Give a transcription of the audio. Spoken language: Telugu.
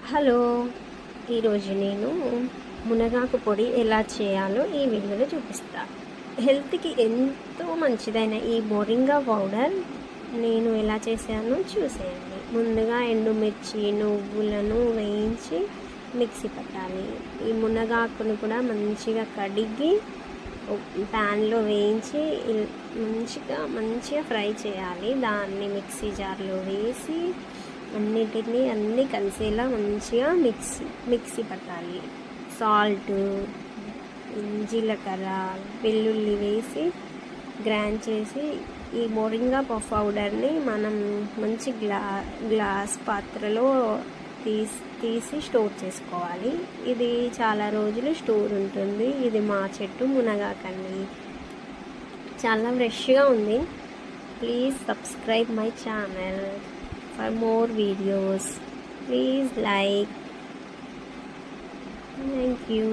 హలో, ఈరోజు నేను మునగాకు పొడి ఎలా చేయాలో ఈ వీడియోలో చూపిస్తా. హెల్త్కి ఎంతో మంచిదైన ఈ మోరింగా పౌడర్ నేను ఎలా చేశానో చూసేయండి. ముందుగా ఎండుమిర్చి నువ్వులను వేయించి మిక్సీ పట్టాలి. ఈ మునగాకును కూడా మంచిగా కడిగి ప్యాన్లో వేయించి మంచిగా ఫ్రై చేయాలి. దాన్ని మిక్సీ జార్లో వేసి అన్నీ కలిసేలా మంచిగా మిక్సీ పట్టాలి. సాల్ట్, జీలకర్ర, వెల్లుల్లి వేసి గ్రైండ్ చేసి ఈ మోరింగా పౌడర్ని మనం మంచి గ్లాస్ పాత్రలో తీసి స్టోర్ చేసుకోవాలి. ఇది చాలా రోజులు స్టోర్ ఉంటుంది. ఇది మా చెట్టు మునగాకండి, చాలా ఫ్రెష్గా ఉంది. Please subscribe my channel for more videos. Please like. Thank you.